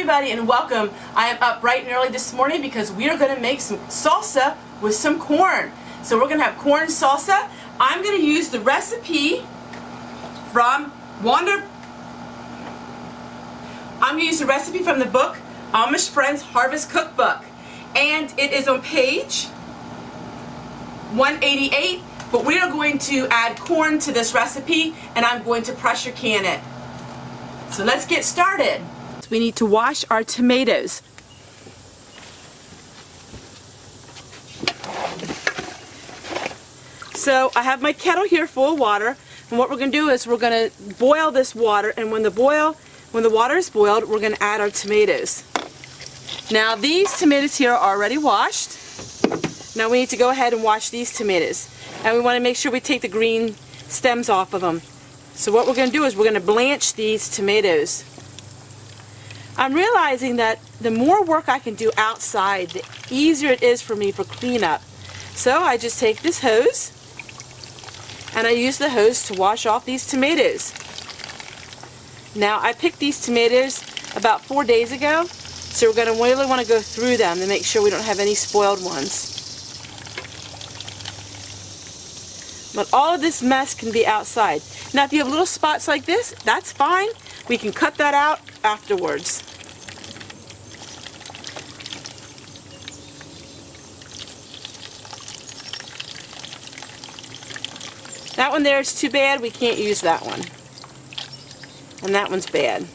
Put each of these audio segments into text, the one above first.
everybody and welcome. I am up bright and early this morning because we are going to make some salsa with some corn. So we're going to have corn salsa. I'm going to use the recipe from the book Amish Friends Harvest Cookbook, and it is on page 188. But we are going to add corn to this recipe, and I'm going to pressure can it. So let's get started. We need to wash our tomatoes. So I have my kettle here full of water, and what we're going to do is we're going to boil this water, and when the water is boiled, we're going to add our tomatoes. Now these tomatoes here are already washed. Now we need to go ahead and wash these tomatoes, and we want to make sure we take the green stems off of them. So what we're going to do is we're going to blanch these tomatoes. I'm realizing that the more work I can do outside, the easier it is for me for cleanup. So I just take this hose and I use the hose to wash off these tomatoes. Now I picked these tomatoes about 4 days ago, so we're going to really want to go through them to make sure we don't have any spoiled ones. But all of this mess can be outside. Now if you have little spots like this, that's fine. We can cut that out afterwards. That one there is too bad, we can't use that one. And that one's bad.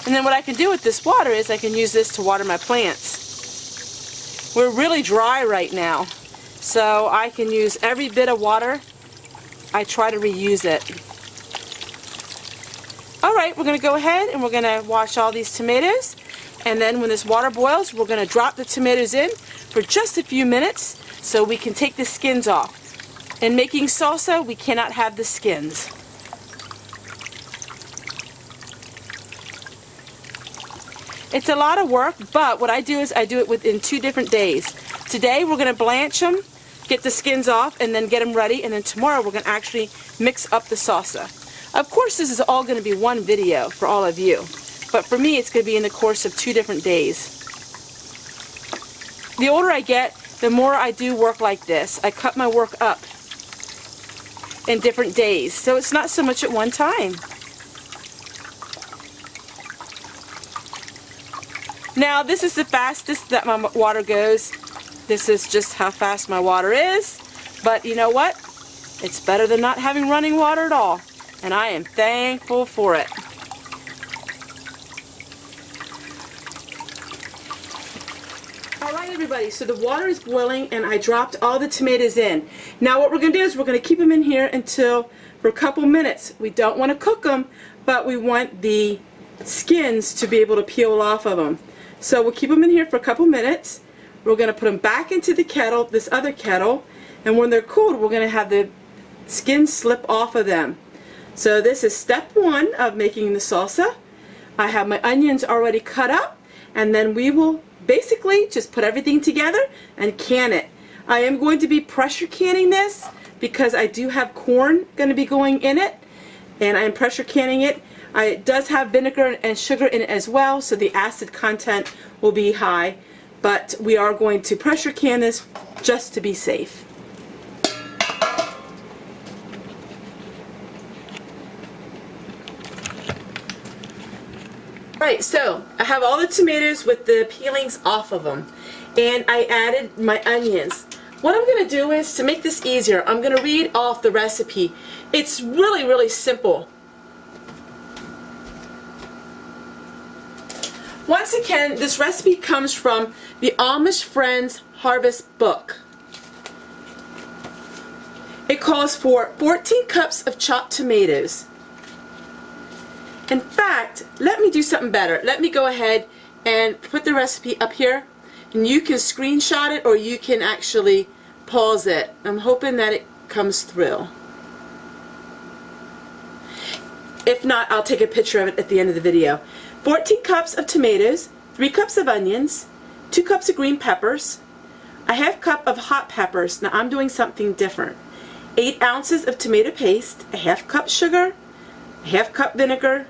And then what I can do with this water is I can use this to water my plants. We're really dry right now, so I can use every bit of water. I try to reuse it. Alright, we're going to go ahead and we're going to wash all these tomatoes, and then when this water boils, we're going to drop the tomatoes in for just a few minutes so we can take the skins off. In making salsa, we cannot have the skins. It's a lot of work, but what I do is I do it within 2 different days. Today we're going to blanch them, get the skins off, and then get them ready, and then tomorrow we're going to actually mix up the salsa. Of course this is all going to be one video for all of you, but for me it's going to be in the course of 2 different days. The older I get, the more I do work like this. I cut my work up in different days, so it's not so much at one time. Now this is the fastest that my water goes. This is just how fast my water is, but you know what? It's better than not having running water at all, and I am thankful for it. Alright everybody, so the water is boiling and I dropped all the tomatoes in. Now what we're going to do is we're going to keep them in here for a couple minutes. We don't want to cook them, but we want the skins to be able to peel off of them. So we'll keep them in here for a couple minutes. We're going to put them back into the kettle, this other kettle, and when they're cooled we're going to have the skins slip off of them. So this is step 1 of making the salsa. I have my onions already cut up, and then we will basically just put everything together and can it. I am going to be pressure canning this because I do have corn going to be going in it, and I am pressure canning it. It does have vinegar and sugar in it as well, so the acid content will be high, but we are going to pressure can this just to be safe. Right, so I have all the tomatoes with the peelings off of them, and I added my onions. What I'm going to do is, to make this easier, I'm going to read off the recipe. It's really, really simple. Once again, this recipe comes from the Amish Friends Harvest Book. It calls for 14 cups of chopped tomatoes. In fact, let me do something better. Let me go ahead and put the recipe up here, and you can screenshot it or you can actually pause it. I'm hoping that it comes through. If not, I'll take a picture of it at the end of the video. 14 cups of tomatoes, 3 cups of onions, 2 cups of green peppers, a half cup of hot peppers. Now I'm doing something different. 8 ounces of tomato paste, a half cup sugar, a half cup vinegar,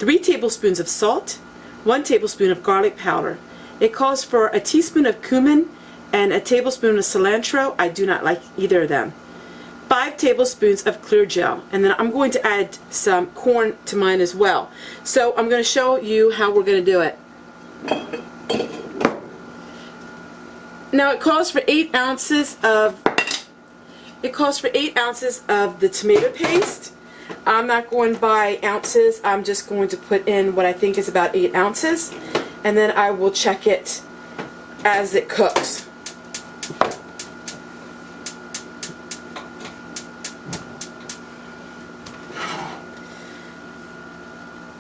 3 tablespoons of salt, 1 tablespoon of garlic powder. It calls for a teaspoon of cumin and a tablespoon of cilantro. I do not like either of them. 5 tablespoons of clear gel, and then I'm going to add some corn to mine as well. So I'm going to show you how we're going to do it. Now it calls for 8 ounces of the tomato paste. I'm not going by ounces. I'm just going to put in what I think is about 8 ounces, and then I will check it as it cooks.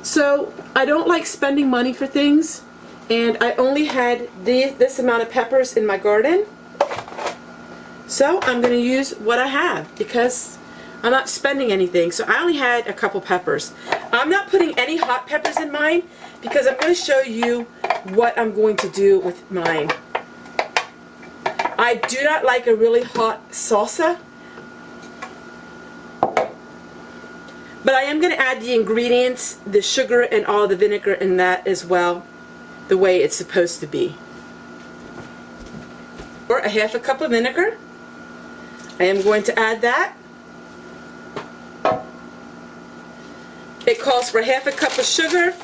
So I don't like spending money for things, and I only had this amount of peppers in my garden, so I'm going to use what I have because I'm not spending anything. So I only had a couple peppers. I'm not putting any hot peppers in mine because I'm going to show you what I'm going to do with mine. I do not like a really hot salsa, but I am going to add the ingredients, the sugar and all the vinegar in that as well, the way it's supposed to be. Or a half a cup of vinegar. I am going to add that. It calls for half a cup of sugar.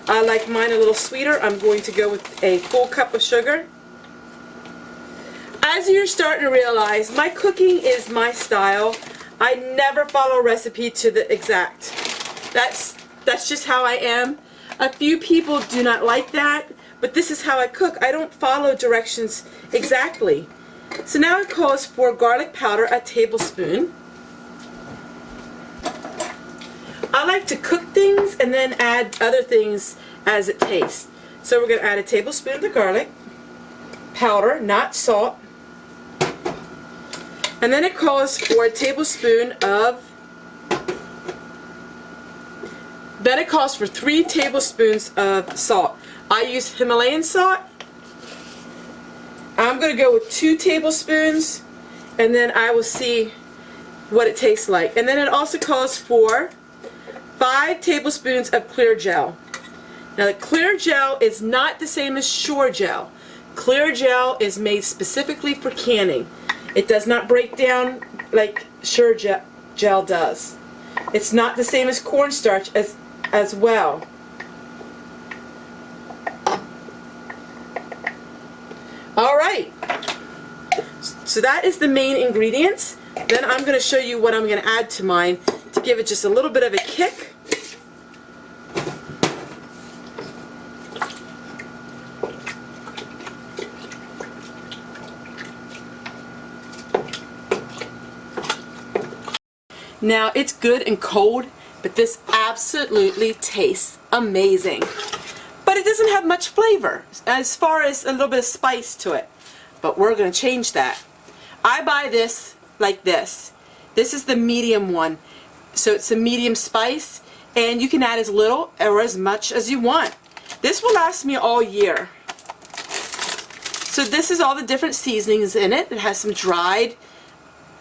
I like mine a little sweeter. I'm going to go with a full cup of sugar. As you're starting to realize, my cooking is my style. I never follow a recipe to the exact. That's just how I am. A few people do not like that, but this is how I cook. I don't follow directions exactly. So now it calls for garlic powder, a tablespoon. I like to cook things and then add other things as it tastes. So we're going to add a tablespoon of the garlic powder, not salt. And then it calls for a tablespoon of, then it calls for 3 tablespoons of salt. I use Himalayan salt. I'm going to go with 2 tablespoons, and then I will see what it tastes like. And then it also calls for 5 tablespoons of clear gel. Now the clear gel is not the same as Shore gel. Clear gel is made specifically for canning. It does not break down like Shore gel does. It's not the same as cornstarch as well. Alright, so that is the main ingredients. Then I'm going to show you what I'm going to add to mine to give it just a little bit of a kick. Now it's good and cold, but this absolutely tastes amazing. But it doesn't have much flavor as far as a little bit of spice to it. But we're going to change that. I buy this like this. This is the medium one. So it's a medium spice, and you can add as little or as much as you want. This will last me all year. So this is all the different seasonings in it. It has some dried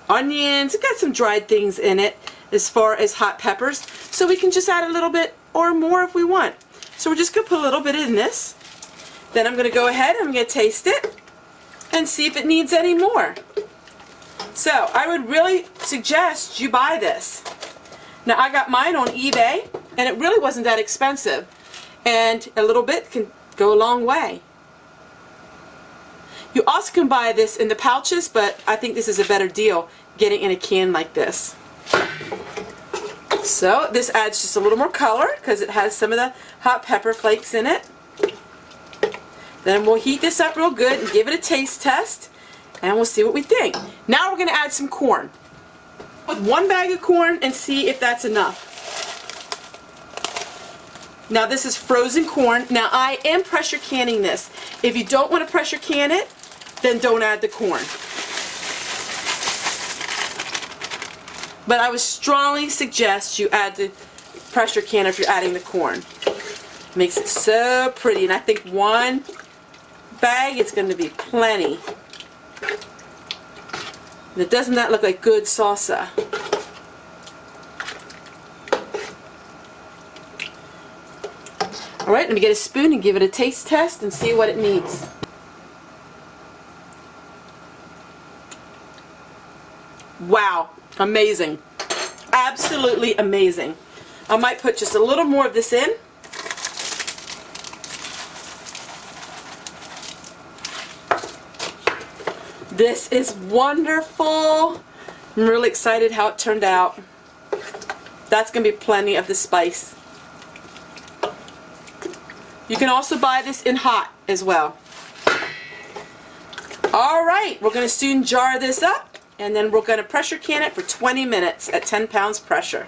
onions. It got some dried things in it as far as hot peppers. So we can just add a little bit or more if we want. So we're just going to put a little bit in this. Then I'm going to go ahead and I'm going to taste it and see if it needs any more. So I would really suggest you buy this. Now I got mine on eBay, and it really wasn't that expensive. And a little bit can go a long way. You also can buy this in the pouches, but I think this is a better deal getting in a can like this. So this adds just a little more color because it has some of the hot pepper flakes in it. Then we'll heat this up real good and give it a taste test, and we'll see what we think. Now we're going to add some corn. With 1 bag of corn and see if that's enough. Now this is frozen corn. Now I am pressure canning this. If you don't want to pressure can it, then don't add the corn. But I would strongly suggest you add the pressure can if you're adding the corn. Makes it so pretty, and I think 1 bag is going to be plenty. Now, doesn't that look like good salsa? Alright, let me get a spoon and give it a taste test and see what it needs. Wow, amazing. Absolutely amazing. I might put just a little more of this in. This is wonderful. I'm really excited how it turned out. That's going to be plenty of the spice. You can also buy this in hot as well. Alright, we're going to soon jar this up, and then we're going to pressure can it for 20 minutes at 10 pounds pressure.